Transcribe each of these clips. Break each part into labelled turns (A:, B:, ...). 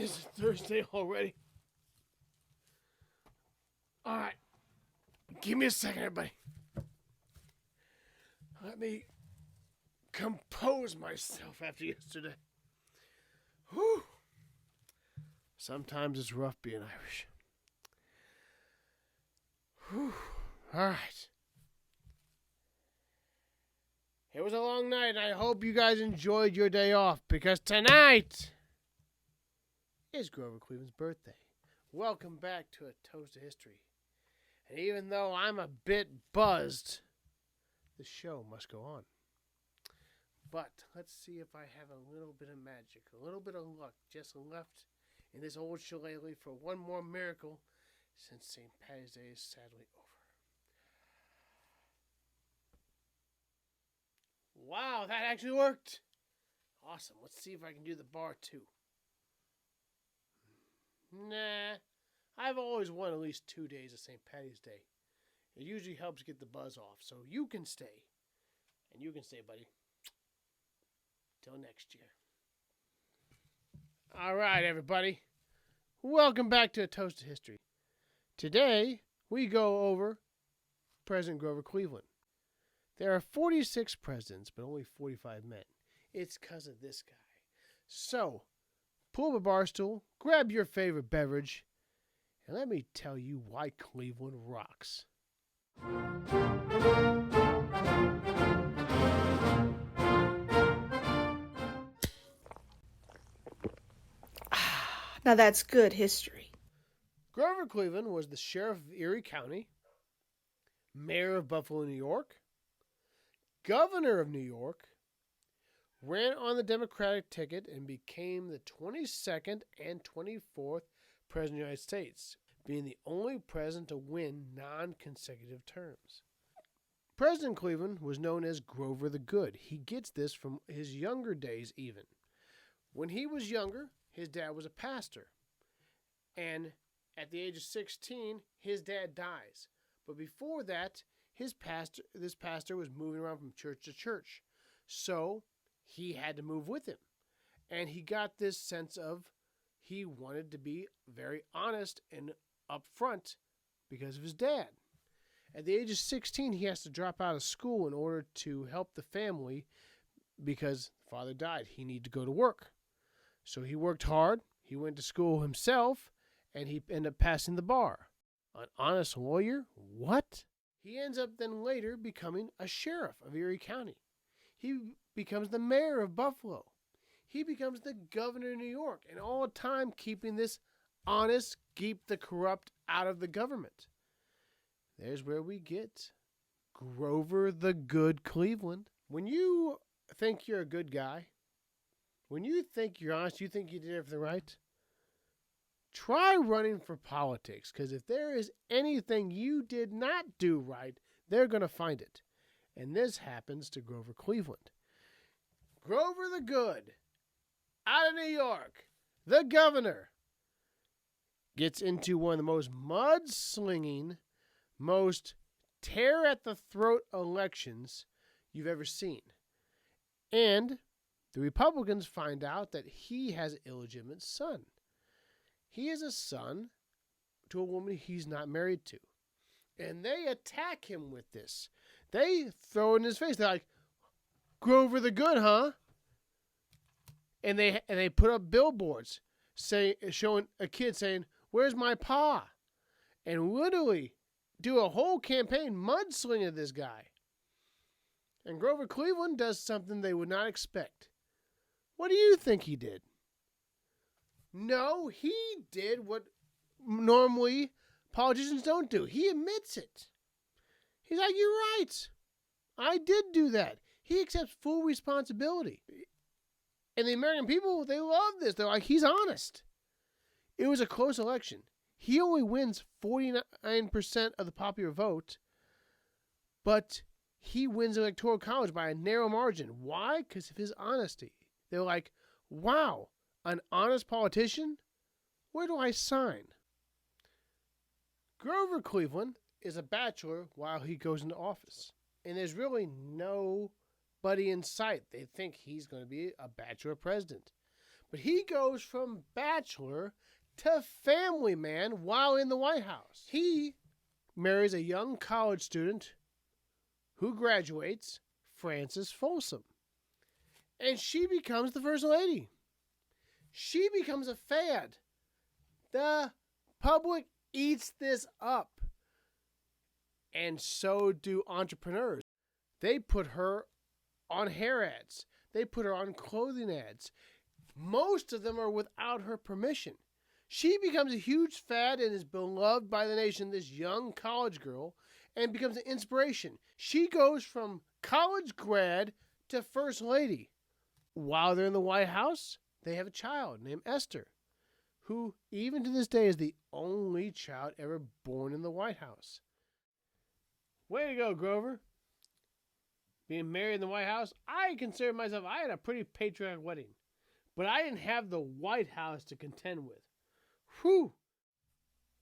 A: Is it Thursday already? All right. Give me a second, everybody. Let me compose myself after yesterday. Whew. Sometimes it's rough being Irish. Whew. All right. It was a long night, and I hope you guys enjoyed your day off, because tonight is Grover Cleveland's birthday. Welcome back to A Toast to History. And even though I'm a bit buzzed, the show must go on. But let's see if I have a little bit of magic, a little bit of luck just left in this old shillelagh for one more miracle since St. Patty's Day is sadly over. Wow, that actually worked. Awesome. Let's see if I can do the bar too. Nah, I've always won at least 2 days of St. Patty's Day. It usually helps get the buzz off, so you can stay. And you can stay, buddy. Till next year. All right, everybody. Welcome back to A Toast to History. Today, we go over President Grover Cleveland. There are 46 presidents, but only 45 men. It's because of this guy. So, pull up a bar stool, grab your favorite beverage, and let me tell you why Cleveland rocks.
B: Now that's good history.
A: Grover Cleveland was the sheriff of Erie County, mayor of Buffalo, New York, governor of New York, ran on the Democratic ticket, and became the 22nd and 24th President of the United States, being the only president to win non-consecutive terms. President Cleveland was known as Grover the Good. He gets this from his younger days even. When he was younger, his dad was a pastor. And at the age of 16, his dad dies. But before that, this pastor was moving around from church to church. So he had to move with him. And he got this sense of he wanted to be very honest and upfront because of his dad. At the age of 16, he has to drop out of school in order to help the family because father died. He needed to go to work. So he worked hard. He went to school himself, and he ended up passing the bar. An honest lawyer? What? He ends up then later becoming a sheriff of Erie County. He becomes the mayor of Buffalo. He becomes the governor of New York, and all the time keeping this honest, keep the corrupt out of the government. There's where we get Grover the Good Cleveland. When you think you're a good guy, when you think you're honest, you think you did everything right, try running for politics, because if there is anything you did not do right, they're going to find it. And this happens to Grover Cleveland. Grover the Good, out of New York, the governor, gets into one of the most mudslinging, most tear-at-the-throat elections you've ever seen. And the Republicans find out that he has an illegitimate son. He is a son to a woman he's not married to. And they attack him with this. They throw it in his face. They're like, Grover the Good, huh? And they put up billboards showing a kid saying, "Where's my pa?" And literally do a whole campaign mudslinging this guy. And Grover Cleveland does something they would not expect. What do you think he did? No, he did what normally politicians don't do. He admits it. He's like, you're right. I did do that. He accepts full responsibility. And the American people, they love this. They're like, he's honest. It was a close election. He only wins 49% of the popular vote, but he wins the Electoral College by a narrow margin. Why? Because of his honesty. They're like, wow, an honest politician? Where do I sign? Grover Cleveland is a bachelor while he goes into office. And there's really nobody in sight. They think he's going to be a bachelor president. But he goes from bachelor to family man while in the White House. He marries a young college student who graduates, Frances Folsom. And she becomes the First Lady. She becomes a fad. The public eats this up. And so do entrepreneurs. They put her on hair ads. They put her on clothing ads. Most of them are without her permission. She becomes a huge fad and is beloved by the nation, this young college girl, and becomes an inspiration. She goes from college grad to First Lady. While they're in the White House, they have a child named Esther, who even to this day is the only child ever born in the White House. Way to go, Grover. Being married in the White House, I consider myself, I had a pretty patriotic wedding. But I didn't have the White House to contend with. Whew!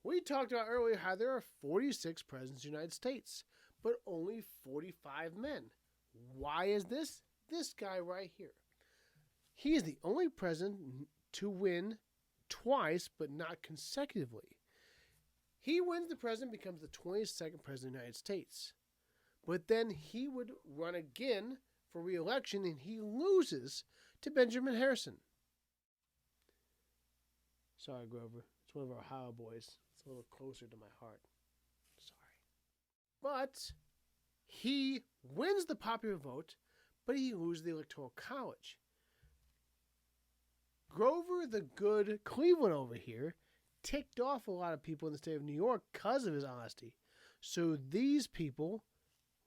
A: We talked about earlier how there are 46 presidents of the United States, but only 45 men. Why is this? This guy right here. He is the only president to win twice, but not consecutively. He wins the president, becomes the 22nd president of the United States. But then he would run again for re-election, and he loses to Benjamin Harrison. Sorry, Grover. It's one of our Ohio boys. It's a little closer to my heart. Sorry. But he wins the popular vote, but he loses the Electoral College. Grover the Good Cleveland over here ticked off a lot of people in the state of New York because of his honesty. So these people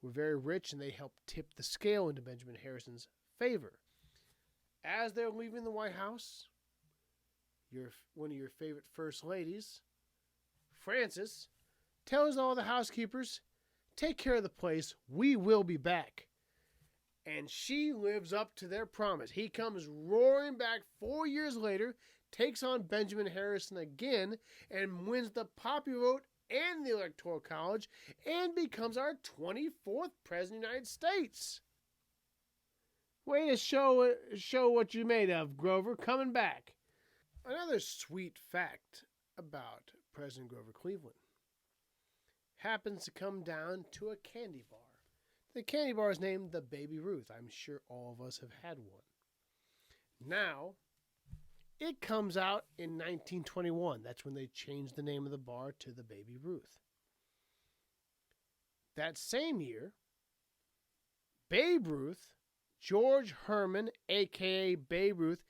A: were very rich, and they helped tip the scale into Benjamin Harrison's favor. As they're leaving the White House, one of your favorite first ladies, Frances, tells all the housekeepers, "Take care of the place. We will be back." And she lives up to their promise. He comes roaring back 4 years later, takes on Benjamin Harrison again, and wins the popular vote and the Electoral College, and becomes our 24th President of the United States. Way to show what you made of, Grover, coming back. Another sweet fact about President Grover Cleveland happens to come down to a candy bar. The candy bar is named the Baby Ruth. I'm sure all of us have had one. Now, it comes out in 1921. That's when they changed the name of the bar to the Baby Ruth. That same year, Babe Ruth, George Herman, a.k.a. Babe Ruth,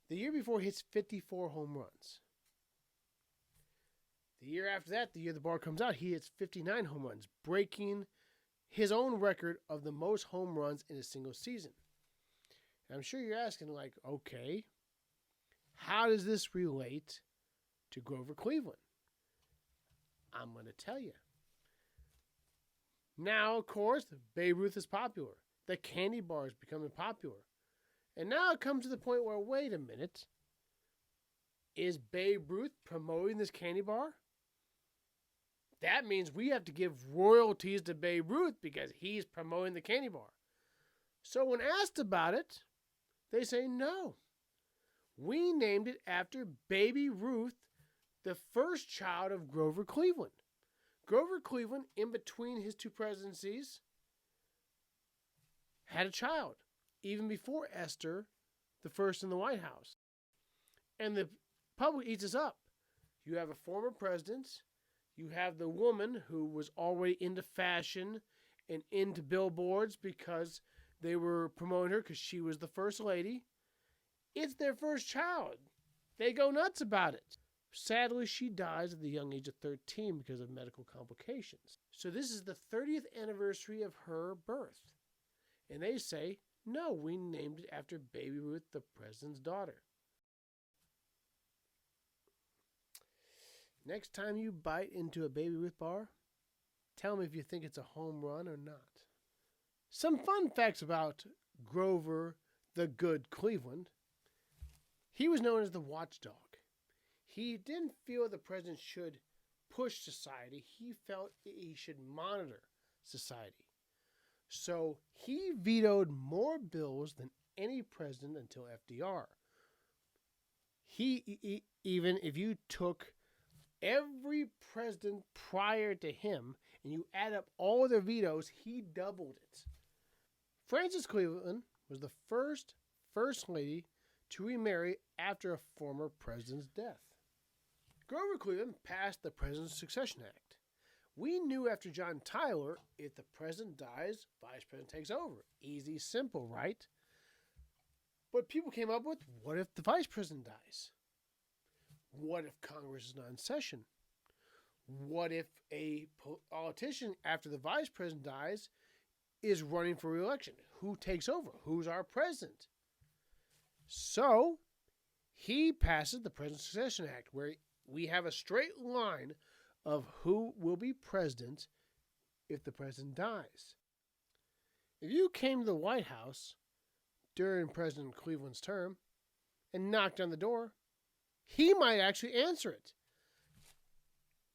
A: the year before hits 54 home runs. The year after that, the year the bar comes out, he hits 59 home runs, breaking his own record of the most home runs in a single season. And I'm sure you're asking, like, okay, how does this relate to Grover Cleveland? I'm going to tell you. Now, of course, Babe Ruth is popular. The candy bar is becoming popular. And now it comes to the point where, wait a minute, is Babe Ruth promoting this candy bar? That means we have to give royalties to Babe Ruth because he's promoting the candy bar. So when asked about it, they say no. We named it after Baby Ruth, the first child of Grover Cleveland. Grover Cleveland, in between his two presidencies, had a child, even before Esther, the first in the White House. And the public eats us up. You have a former president. You have the woman who was already into fashion and into billboards because they were promoting her because she was the first lady. It's their first child. They go nuts about it. Sadly, she dies at the young age of 13 because of medical complications. So this is the 30th anniversary of her birth. And they say, no, we named it after Baby Ruth, the president's daughter. Next time you bite into a Baby Ruth bar, tell me if you think it's a home run or not. Some fun facts about Grover the Good Cleveland. He was known as the watchdog. He didn't feel the president should push society. He felt he should monitor society. So he vetoed more bills than any president until FDR. Even if you took every president prior to him and you add up all their vetoes, he doubled it. Frances Cleveland was the first lady to remarry after a former president's death. Grover Cleveland passed the President's Succession Act. We knew after John Tyler, if the president dies, vice president takes over. Easy, simple, right? But people came up with, what if the vice president dies? What if Congress is not in session? What if a politician, after the vice president dies, is running for re-election? Who takes over? Who's our president? So, he passes the President's Succession Act, where we have a straight line of who will be president if the president dies. If you came to the White House during President Cleveland's term and knocked on the door, he might actually answer it.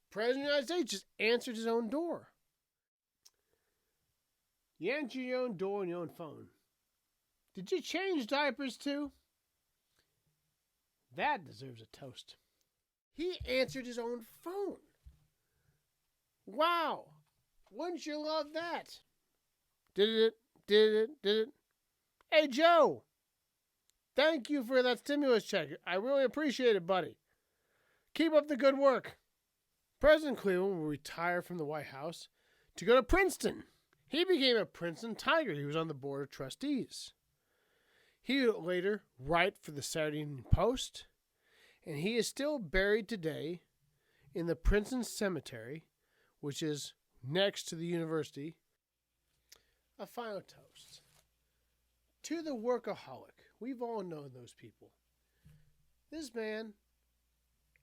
A: President of the United States just answered his own door. You answer your own door on your own phone. Did you change diapers too? That deserves a toast. He answered his own phone. Wow! Wouldn't you love that? Did it? Hey, Joe! Thank you for that stimulus check. I really appreciate it, buddy. Keep up the good work. President Cleveland will retire from the White House to go to Princeton. He became a Princeton Tiger. He was on the board of trustees. He would later write for the Saturday Evening Post, and he is still buried today in the Princeton Cemetery, which is next to the university. A final toast. To the workaholic. We've all known those people. This man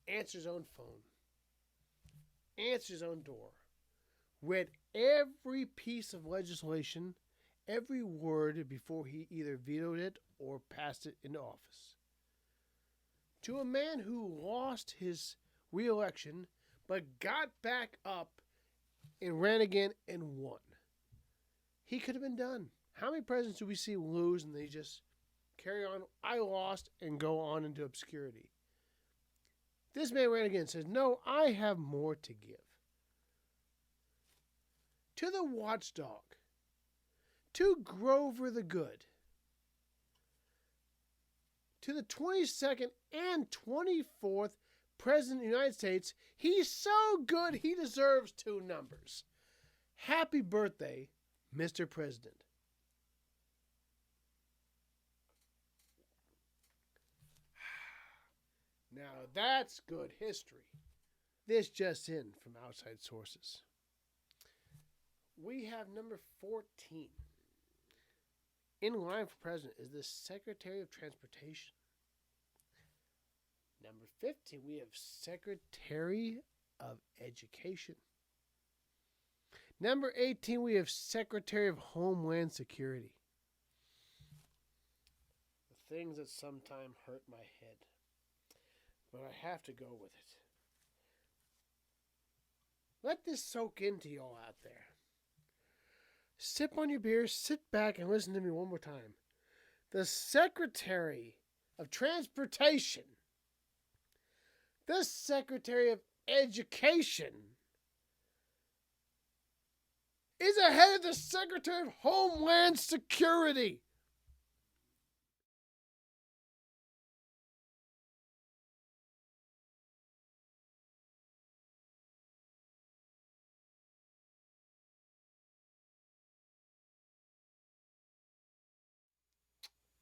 A: answered his own phone, answered his own door, read every piece of legislation, every word before he either vetoed it or passed it into office. To a man who lost his re-election but got back up and ran again and won. He could have been done. How many presidents do we see lose and they just carry on, I lost, and go on into obscurity? This man ran again and says, no, I have more to give. To the watchdog, to Grover the Good, to the 22nd and 24th President of the United States, he's so good he deserves two numbers. Happy birthday, Mr. President. Now that's good history. This just in from outside sources. We have number 14. In line for president is the Secretary of Transportation. Number 15, we have Secretary of Education. Number 18, we have Secretary of Homeland Security. The things that sometimes hurt my head, but I have to go with it. Let this soak into y'all out there. Sip on your beer, sit back, and listen to me one more time. The Secretary of Transportation, the Secretary of Education, is ahead of the Secretary of Homeland Security.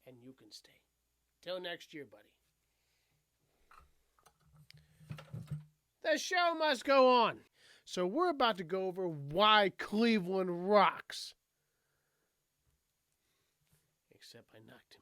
A: And you can stay. Till next year, buddy. The show must go on. So we're about to go over why Cleveland rocks. Except I knocked him